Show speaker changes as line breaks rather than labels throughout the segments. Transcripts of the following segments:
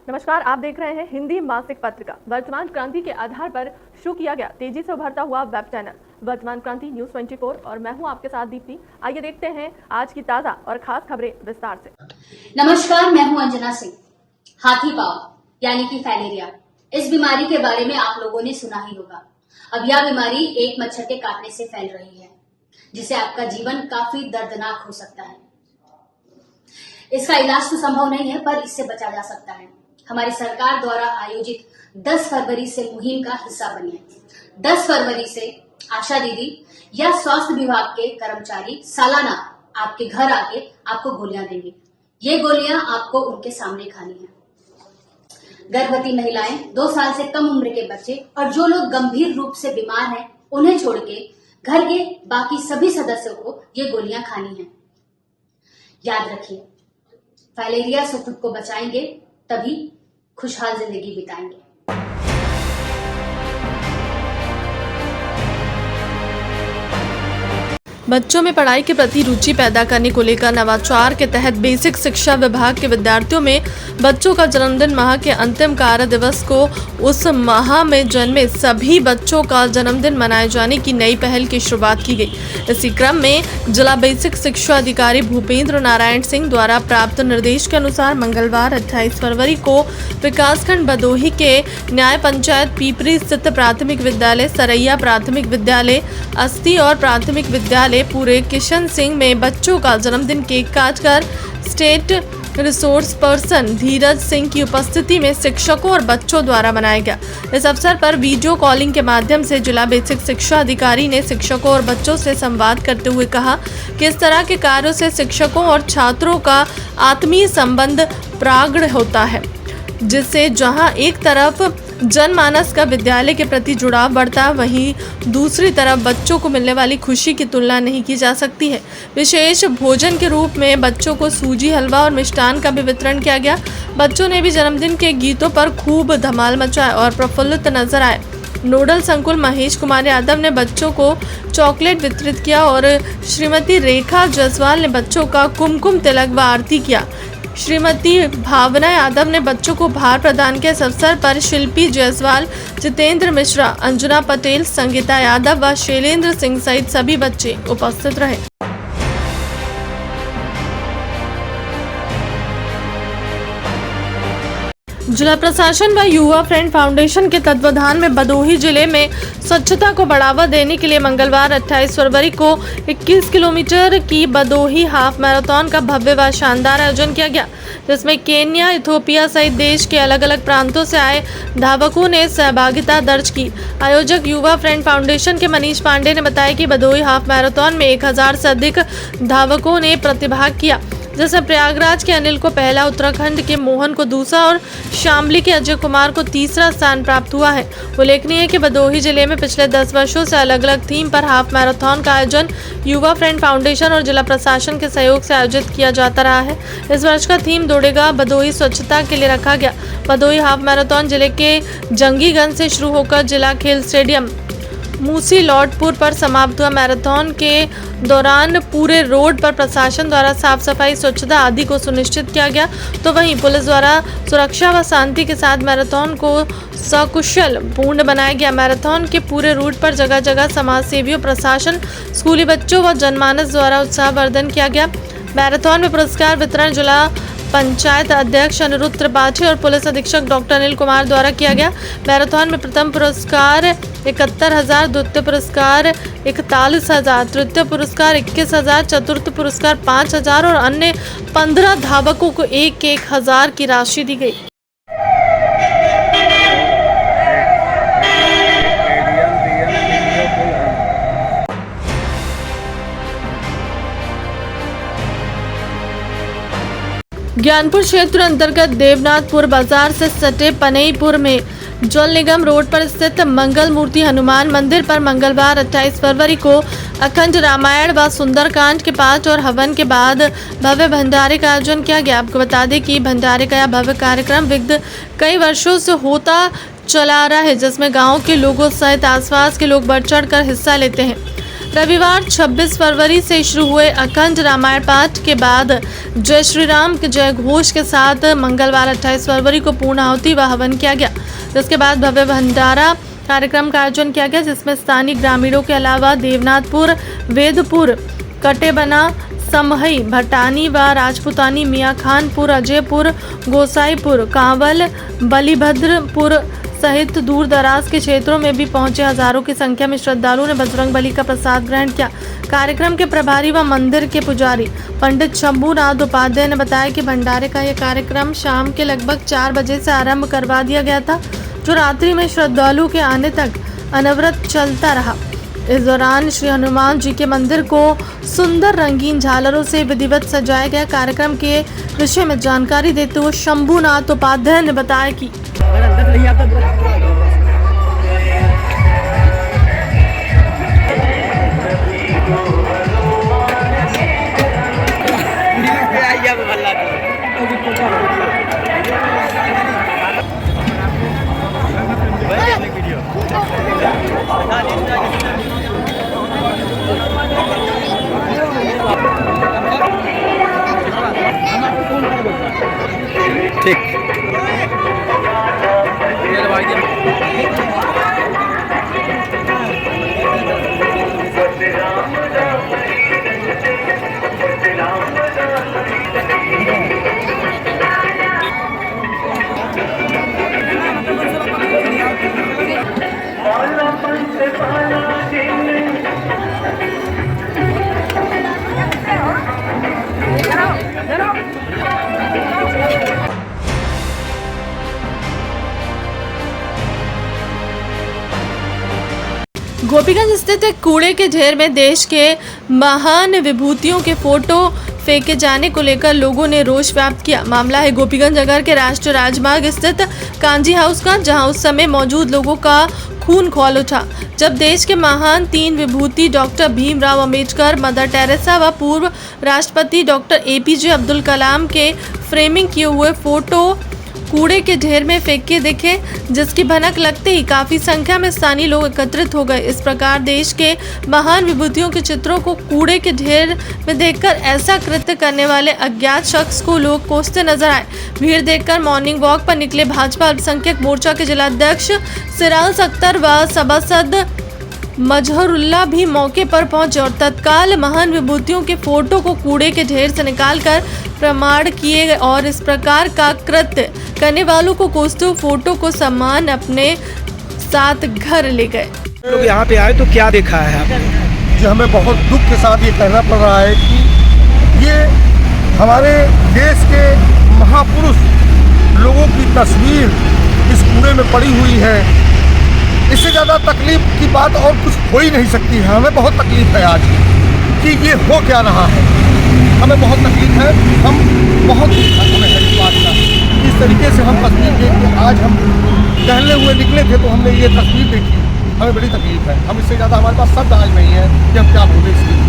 नमस्कार, आप देख रहे हैं हिंदी मासिक पत्रिका वर्तमान क्रांति के आधार पर शुरू किया गया तेजी से उभरता हुआ वेब चैनल वर्तमान क्रांति न्यूज 24, और मैं हूं आपके साथ दीप्ति। आइए देखते हैं आज की ताजा और खास खबरें विस्तार से।
नमस्कार, मैं हूं अंजना सिंह। हाथी पांव यानी कि फाइलेरिया, इस बीमारी के बारे में आप लोगों ने सुना ही होगा। अब यह बीमारी एक मच्छर के काटने से फैल रही है, जिससे आपका जीवन काफी दर्दनाक हो सकता है। इसका इलाज तो संभव नहीं है, पर इससे बचा जा सकता है। हमारी सरकार द्वारा आयोजित 10 फरवरी से मुहिम का हिस्सा बनिए। 10 फरवरी से आशा दीदी या स्वास्थ्य विभाग के कर्मचारी सालाना आपके घर आके आपको गोलियां देंगे। ये गोलियां आपको उनके सामने खानी है। गर्भवती महिलाएं, 2 साल से कम उम्र के बच्चे और जो लोग गंभीर रूप से बीमार हैं, उन्हें छोड़ के घर के बाकी सभी सदस्यों को ये गोलियां खानी है। याद रखिए, फाइलेरिया से खुद को बचाएंगे तभी खुशहाल जिंदगी बिताएंगे।
बच्चों में पढ़ाई के प्रति रुचि पैदा करने को लेकर नवाचार के तहत बेसिक शिक्षा विभाग के विद्यार्थियों में बच्चों का जन्मदिन माह के अंतिम कार्य दिवस को उस माह में जन्मे सभी बच्चों का जन्मदिन मनाए जाने की नई पहल की शुरुआत की गई। इसी क्रम में जिला बेसिक शिक्षा अधिकारी भूपेंद्र नारायण सिंह द्वारा प्राप्त निर्देश के अनुसार मंगलवार 28 फरवरी को विकासखंड बदोही के न्याय पंचायत पीपरी स्थित प्राथमिक विद्यालय, सरैया प्राथमिक विद्यालय, अस्ती और प्राथमिक विद्यालय पूरे किशन सिंह में बच्चों का जन्मदिन केक काटकर state resource person Dheeraj Singh की उपस्थिति में शिक्षकों और बच्चों द्वारा मनाया गया। इस अवसर पर वीडियो कॉलिंग के माध्यम से जिला बेसिक शिक्षा अधिकारी ने शिक्षकों और बच्चों से संवाद करते हुए कहा कि इस तरह के कार्यों से शिक्षकों और छात्रों का आत्मीय संबंध प्रगाढ़ होता है, जिससे जहां एक तरफ जनमानस का विद्यालय के प्रति जुड़ाव बढ़ता है, वहीं दूसरी तरफ बच्चों को मिलने वाली खुशी की तुलना नहीं की जा सकती है। विशेष भोजन के रूप में बच्चों को सूजी, हलवा और मिष्ठान का भी वितरण किया गया। बच्चों ने भी जन्मदिन के गीतों पर खूब धमाल मचाया और प्रफुल्लित नजर आए। नोडल संकुल महेश कुमार यादव ने बच्चों को चॉकलेट वितरित किया और श्रीमती रेखा जायसवाल ने बच्चों का कुमकुम तिलक व आरती किया। श्रीमती भावना यादव ने बच्चों को उपहार प्रदान किया। इस अवसर पर शिल्पी जायसवाल, जितेंद्र मिश्रा, अंजना पटेल, संगीता यादव व शैलेंद्र सिंह सहित सभी बच्चे उपस्थित रहे। जिला प्रशासन व युवा फ्रेंड फाउंडेशन के तत्वाधान में भदोही जिले में स्वच्छता को बढ़ावा देने के लिए मंगलवार 28 फरवरी को 21 किलोमीटर की भदोही हाफ मैराथन का भव्य व शानदार आयोजन किया गया, जिसमें केन्या, इथियोपिया सहित देश के अलग अलग प्रांतों से आए धावकों ने सहभागिता दर्ज की। आयोजक युवा फ्रेंड फाउंडेशन के मनीष पांडे ने बताया कि भदोही हाफ मैराथन में 1000 से अधिक धावकों ने प्रतिभाग किया, जिसमें प्रयागराज के अनिल को पहला, उत्तराखंड के मोहन को दूसरा और शामली के अजय कुमार को तीसरा स्थान प्राप्त हुआ है। उल्लेखनीय है कि भदोही जिले में पिछले 10 वर्षों से अलग अलग थीम पर हाफ मैराथन का आयोजन युवा फ्रेंड फाउंडेशन और जिला प्रशासन के सहयोग से आयोजित किया जाता रहा है। इस वर्ष का थीम दौड़ेगा भदोही स्वच्छता के लिए रखा गया। भदोही हाफ मैराथन जिले के जंगीगंज से शुरू होकर जिला खेल स्टेडियम मूसी लॉर्डपुर पर समाप्त हुआ। मैराथन के दौरान पूरे रोड पर प्रशासन द्वारा साफ सफाई, स्वच्छता आदि को सुनिश्चित किया गया, तो वहीं पुलिस द्वारा सुरक्षा व शांति के साथ मैराथन को सकुशल पूर्ण बनाया गया। मैराथन के पूरे रूट पर जगह जगह समाज सेवियों, प्रशासन, स्कूली बच्चों व जनमानस द्वारा उत्साहवर्धन किया गया। मैराथन में पुरस्कार वितरण जिला पंचायत अध्यक्ष अनिरुद्ध त्रिपाठी और पुलिस अधीक्षक डॉक्टर अनिल कुमार द्वारा किया गया। मैराथन में प्रथम पुरस्कार 71,000, द्वितीय पुरस्कार 41,000, तृतीय पुरस्कार 21,000, चतुर्थ पुरस्कार 5,000 और अन्य 15 धावकों को 1,000 की राशि दी गई। ज्ञानपुर क्षेत्र अंतर्गत देवनाथपुर बाजार से सटे पनईपुर में जल निगम रोड पर स्थित मंगल मूर्ति हनुमान मंदिर पर मंगलवार 28 फरवरी को अखंड रामायण व सुंदरकांड के पाठ और हवन के बाद भव्य भंडारे का आयोजन किया गया। आपको बता दें कि भंडारे का यह भव्य कार्यक्रम विगत कई वर्षों से होता चला आ रहा है, जिसमें गांव के लोगों सहित आसपास के लोग बढ़ चढ़कर हिस्सा लेते हैं। रविवार 26 फरवरी से शुरू हुए अखंड रामायण पाठ के बाद जय श्री राम के जय घोष के साथ मंगलवार 28 फरवरी को पूर्ण आहुति व हवन किया गया, जिसके बाद भव्य भंडारा कार्यक्रम का आयोजन किया गया, जिसमें स्थानीय ग्रामीणों के अलावा देवनाथपुर, वेदपुर, कटेबना, समहई, भटानी व राजपुतानी, मियाँ खानपुर, अजयपुर, गोसाईपुर, कांवल, बलिभद्रपुर सहित दूर दराज के क्षेत्रों में भी पहुंचे हजारों की संख्या में श्रद्धालुओं ने बजरंग बली का प्रसाद ग्रहण किया। कार्यक्रम के प्रभारी व मंदिर के पुजारी पंडित शंभूनाथ उपाध्याय ने बताया कि भंडारे का यह कार्यक्रम शाम के लगभग 4 बजे से आरंभ करवा दिया गया था, जो रात्रि में श्रद्धालुओं के आने तक अनवरत चलता रहा। इस दौरान श्री हनुमान जी के मंदिर को सुंदर रंगीन झालरों से विधिवत सजाया गया। कार्यक्रम के विषय में जानकारी देते हुए शंभूनाथ उपाध्याय ने बताया कि
ठीक
गोपीगंज स्थित एक कूड़े के ढेर में देश के महान विभूतियों के फोटो फेंके जाने को लेकर लोगों ने रोष व्यक्त किया। मामला है गोपीगंज नगर के राष्ट्रीय राजमार्ग स्थित कांजी हाउस का, जहां उस समय मौजूद लोगों का खून खौल उठा जब देश के महान 3 विभूति doctor Bhimrao Ambedkar, Mother Teresa व पूर्व राष्ट्रपति डॉक्टर APJ अब्दुल कलाम के फ्रेमिंग किए हुए फोटो कूड़े के ढेर में फेंके दिखे, जिसकी भनक लगते ही काफी संख्या में स्थानीय लोग एकत्रित हो गए। इस प्रकार देश के महान विभूतियों के चित्रों को कूड़े के ढेर में देखकर ऐसा कृत्य करने वाले अज्ञात शख्स को लोग कोसते नजर आए। भीड़ देखकर मॉर्निंग वॉक पर निकले भाजपा अल्पसंख्यक मोर्चा के जिलाध्यक्ष सिराज अख्तर व सभासद मजहरुल्लाह भी मौके पर पहुंचे और तत्काल महान विभूतियों के फोटो को कूड़े के ढेर से निकालकर प्रमाण किए गए और इस प्रकार का कृत्य करने वालों को कोसते हुए फोटो को सम्मान अपने साथ घर ले गए।
लोग यहाँ पे आए तो क्या देखा है आपने?
जो हमें बहुत दुख के साथ ये कहना पड़ रहा है कि ये हमारे देश के महापुरुष लोगों की तस्वीर इस कूड़े में पड़ी हुई है। इससे ज़्यादा तकलीफ की बात और कुछ हो ही नहीं सकती है। हमें बहुत तकलीफ है आज कि ये हो क्या रहा है, हमें बहुत तकलीफ है। हम बहुत हमें है इस बात का। इस तरीके से हम तस्वीर देख के आज हम टहलने हुए निकले थे तो हमने ये तस्वीर देखी, हमें बड़ी तकलीफ है। हम इससे ज़्यादा हमारे पास शब्द आज नहीं है कि हम क्या बोले इसके।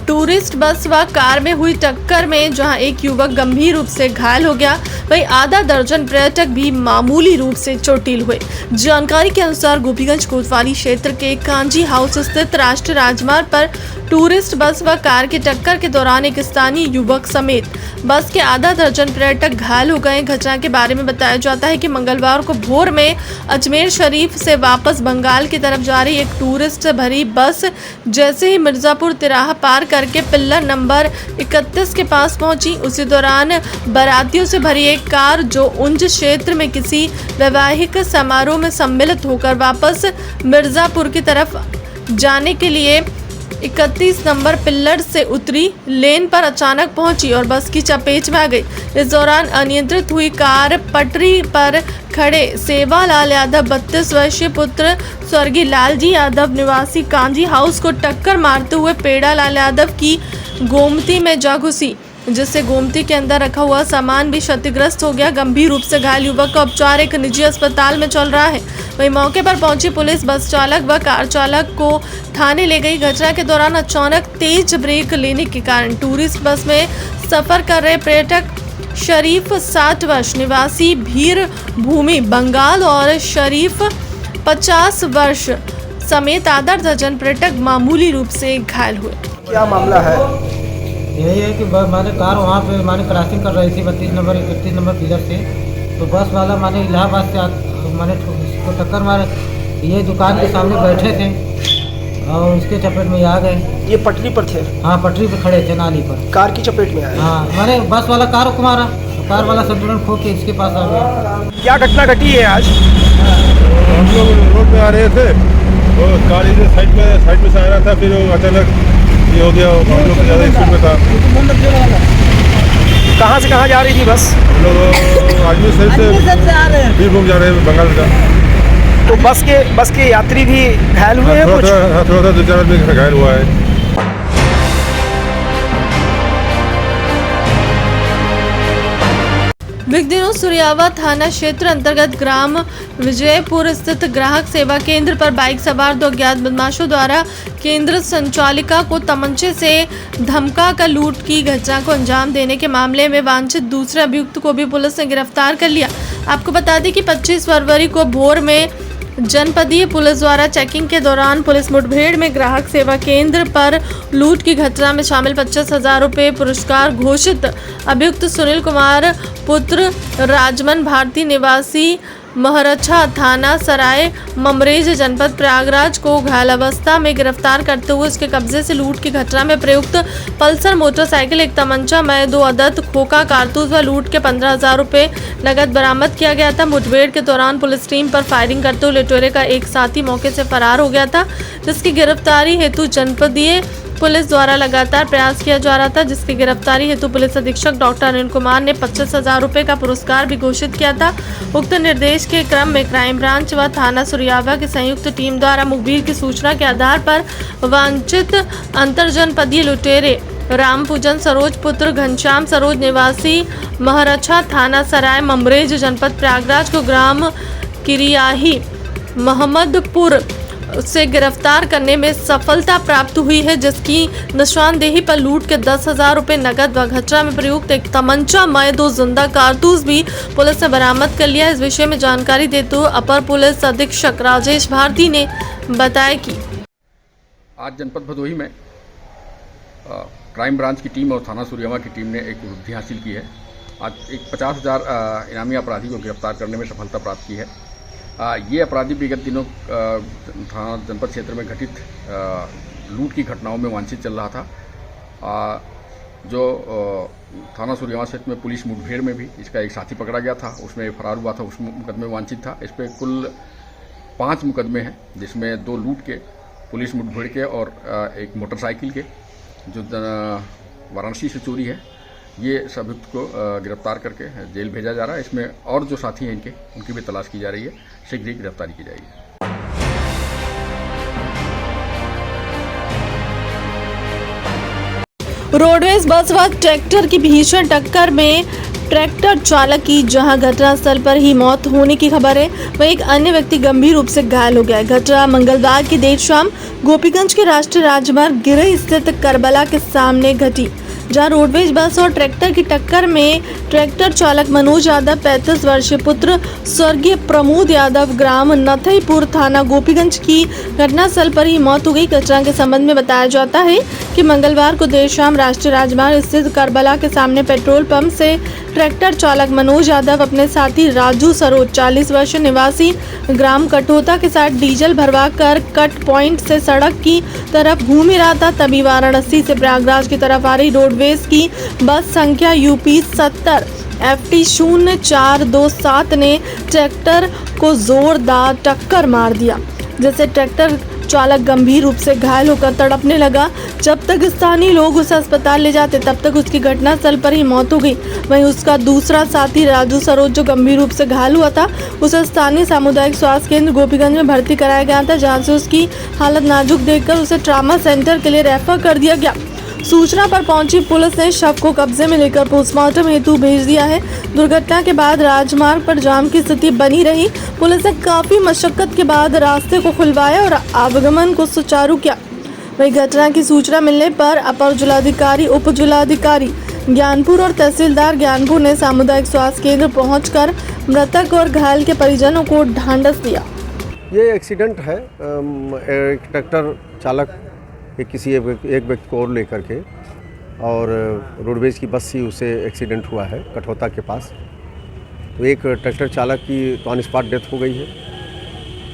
टूरिस्ट बस व कार में हुई टक्कर में जहां एक युवक गंभीर रूप से घायल हो गया, वहीं आधा दर्जन पर्यटक भी मामूली रूप से चोटिल हुए। जानकारी के अनुसार गोपीगंज कोतवाली क्षेत्र के कांजी हाउस स्थित राष्ट्रीय राजमार्ग पर टूरिस्ट बस व कार की टक्कर के दौरान एक स्थानीय युवक समेत बस के आधा दर्जन पर्यटक घायल हो गए। घटना के बारे में बताया जाता है कि मंगलवार को भोर में अजमेर शरीफ से वापस बंगाल की तरफ जा रही एक टूरिस्ट से भरी बस जैसे ही मिर्जापुर तिराहा पार करके पिल्लर नंबर 31 के पास पहुंची, उसी दौरान बारातियों से भरी एक कार जो उंज क्षेत्र में किसी वैवाहिक समारोह में सम्मिलित होकर वापस मिर्जापुर की तरफ जाने के लिए 31 नंबर पिल्लर से उतरी लेन पर अचानक पहुंची और बस की चपेट में आ गई। इस दौरान अनियंत्रित हुई कार पटरी पर खड़े सेवालाल यादव 32 वर्षीय पुत्र स्वर्गीय लालजी यादव निवासी कांजी हाउस को टक्कर मारते हुए पेड़ा लाल यादव की गोमती में जा घुसी। जिससे गोमती के अंदर रखा हुआ सामान भी क्षतिग्रस्त हो गया। गंभीर रूप से घायल युवक का उपचार एक निजी अस्पताल में चल रहा है। वहीं मौके पर पहुंची पुलिस बस चालक व कार चालक को थाने ले गई। घटना के दौरान अचानक तेज ब्रेक लेने के कारण टूरिस्ट बस में सफर कर रहे पर्यटक शरीफ 60 वर्ष निवासी भीर भूमि बंगाल और शरीफ 50 वर्ष समेत आधा दर्जन पर्यटक मामूली रूप से घायल हुए।
क्या मामला है?
यही है कि माने कार वहाँ पे माने क्रॉसिंग कर रही थी 32 नंबर 31 नंबर पिलर से, तो बस वाला माने इलाहाबाद से माने उसको टक्कर मारे। ये दुकान के सामने बैठे थे और उसके चपेट में आ गए।
ये पटरी पर थे?
हाँ, पटरी पे खड़े थे, नाली पर।
कार की चपेट में आए?
हाँ, माने बस वाला कार को मारा, कार वाला संतुलन खो के इसके पास आ गया।
क्या घटना घटी है आज?
हम लोग रोड पे आ रहे थे, वो कार इधर साइड में से आ रहा था, फिर वो अचानक ये हो गया। हम लोग ज़्यादा स्पीड में था।
कहाँ से कहाँ जा रही थी बस?
हम लोग आजमी साइड से बीरभूम जा रहे हैं, बंगाल का।
तो बस के यात्री भी घायल हुए हैं?
थोड़ा 2-4 आदमी घायल हुआ है।
दिनों सुरियावा थाना क्षेत्र अंतर्गत ग्राम विजयपुर स्थित ग्राहक सेवा केंद्र पर बाइक सवार 2 अज्ञात बदमाशों द्वारा केंद्र संचालिका को तमंचे से धमका कर लूट की घटना को अंजाम देने के मामले में वांछित दूसरे अभियुक्त को भी पुलिस ने गिरफ्तार कर लिया। आपको बता दें कि 25 फरवरी को भोर में जनपदीय पुलिस द्वारा चेकिंग के दौरान पुलिस मुठभेड़ में ग्राहक सेवा केंद्र पर लूट की घटना में शामिल 25,000 रुपये पुरस्कार घोषित अभियुक्त सुनील कुमार पुत्र राजमन भारती निवासी महरछा थाना सराय ममरेज जनपद प्रयागराज को घायल अवस्था में गिरफ्तार करते हुए उसके कब्जे से लूट की घटना में प्रयुक्त पल्सर मोटरसाइकिल, एक तमंचा में 2 अदद खोखा कारतूस व लूट के 15,000 रुपये नगद बरामद किया गया था। मुठभेड़ के दौरान पुलिस टीम पर फायरिंग करते हुए लुटेरे का एक साथी मौके से फरार हो गया था, जिसकी गिरफ्तारी हेतु जनपदीय पुलिस द्वारा लगातार प्रयास किया जा रहा था, जिसकी गिरफ्तारी हेतु पुलिस अधीक्षक डॉक्टर अनिल कुमार ने 25,000 रुपये का पुरस्कार भी घोषित किया था। उक्त निर्देश के क्रम में क्राइम ब्रांच व थाना सुरियावा की संयुक्त टीम द्वारा मुखबिर की सूचना के आधार पर वांछित अंतरजनपदीय लुटेरे रामपूजन सरोज पुत्र घनश्याम सरोज निवासी महरछा थाना सराय ममरेज जनपद प्रयागराज को ग्राम किरियाही मोहम्मदपुर से गिरफ्तार करने में सफलता प्राप्त हुई है, जिसकी निशानदेही पर लूट के 10,000 रुपये नगद व घटना में प्रयुक्त एक तमंचा मय 2 जिंदा कारतूस भी पुलिस ने बरामद कर लिया। इस विषय में जानकारी देते हुए अपर पुलिस अधीक्षक राजेश भारती ने बताया कि
आज जनपद भदोही में क्राइम ब्रांच की टीम और थाना सुरियावा की टीम ने एक उपलब्धि हासिल की है। आज एक 50,000 इनामी अपराधी को गिरफ्तार करने में सफलता प्राप्त की है। ये अपराधी विगत दिनों थाना जनपद क्षेत्र में घटित लूट की घटनाओं में वांछित चल रहा था। जो थाना सुरियावा क्षेत्र में पुलिस मुठभेड़ में भी इसका एक साथी पकड़ा गया था, उसमें फरार हुआ था, उस मुकदमे में वांछित था। इस पर कुल 5 मुकदमे हैं, जिसमें 2 लूट के, पुलिस मुठभेड़ के और एक मोटरसाइकिल के जो वाराणसी से चोरी है। ये अभियुक्त को गिरफ्तार करके जेल भेजा जा रहा है। इसमें और जो साथी हैं उनकी भी तलाश की जा रही है, शीघ्र ही गिरफ्तारी की जाएगी।
रोडवेज बस व ट्रैक्टर की भीषण टक्कर में ट्रैक्टर चालक की जहां घटनास्थल पर ही मौत होने की खबर है, वहीं एक अन्य व्यक्ति गंभीर रूप से घायल हो गया है। घटना मंगलवार की देर शाम गोपीगंज के राष्ट्रीय राजमार्ग गिरई स्थित करबला के सामने घटी, जहां रोडवेज बस और ट्रैक्टर की टक्कर में ट्रैक्टर चालक मनोज यादव 35 वर्षीय पुत्र स्वर्गीय प्रमोद यादव ग्राम नथईपुर थाना गोपीगंज की घटनास्थल पर ही मौत हो गई। घटना के संबंध में बताया जाता है कि मंगलवार को देर शाम राष्ट्रीय राजमार्ग स्थित करबला के सामने पेट्रोल पंप से ट्रैक्टर चालक मनोज यादव अपने साथी राजू सरोज 40 वर्ष निवासी ग्राम कटोता के साथ डीजल भरवा कर कट पॉइंट से सड़क की तरफ घूम रहा था। तभी वाराणसी से प्रयागराज की तरफ आ रही रोडवेज की बस संख्या UP 70 FT 0427 ने ट्रैक्टर को जोरदार टक्कर मार दिया, जिससे ट्रैक्टर चालक गंभीर रूप से घायल होकर तड़पने लगा। जब तक स्थानीय लोग उसे अस्पताल ले जाते तब तक उसकी घटनास्थल पर ही मौत हो गई। वहीं उसका दूसरा साथी राजू सरोज जो गंभीर रूप से घायल हुआ था, उसे स्थानीय सामुदायिक स्वास्थ्य केंद्र गोपीगंज में भर्ती कराया गया था, जहां से उसकी हालत नाजुक देखकर उसे ट्रामा सेंटर के लिए रेफर कर दिया गया। सूचना पर पहुंची पुलिस ने शव को कब्जे में लेकर पोस्टमार्टम हेतु भेज दिया है। दुर्घटना के बाद राजमार्ग पर जाम की स्थिति बनी रही। पुलिस ने काफी मशक्कत के बाद रास्ते को खुलवाया और आवागमन को सुचारू किया। वही घटना की सूचना मिलने पर अपर जिलाधिकारी, उप जिलाधिकारी ज्ञानपुर और तहसीलदार ज्ञानपुर ने सामुदायिक स्वास्थ्य केंद्र पहुंचकर मृतक और घायल के परिजनों को ढांढस दिया।
ये एक्सीडेंट है, एक ट्रैक्टर चालक किसी एक व्यक्ति को और लेकर के और रोडवेज की बस से उसे एक्सीडेंट हुआ है कठौता के पास। तो एक ट्रैक्टर चालक की तो ऑन स्पॉट डेथ हो गई है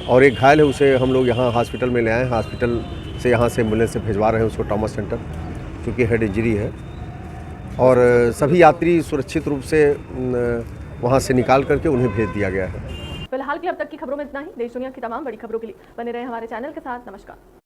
और एक घायल है, उसे हम लोग यहाँ हॉस्पिटल में ले आए हैं। हॉस्पिटल से यहाँ से एम्बुलेंस से भिजवा रहे हैं उसको ट्रॉमा सेंटर, क्योंकि हेड इंजरी है। और सभी यात्री सुरक्षित रूप से वहाँ से निकाल करके उन्हें भेज दिया गया है।
फिलहाल की अब तक की खबरों में इतना ही। देश दुनिया की तमाम बड़ी खबरों के लिए बने रहे हमारे चैनल के साथ। नमस्कार।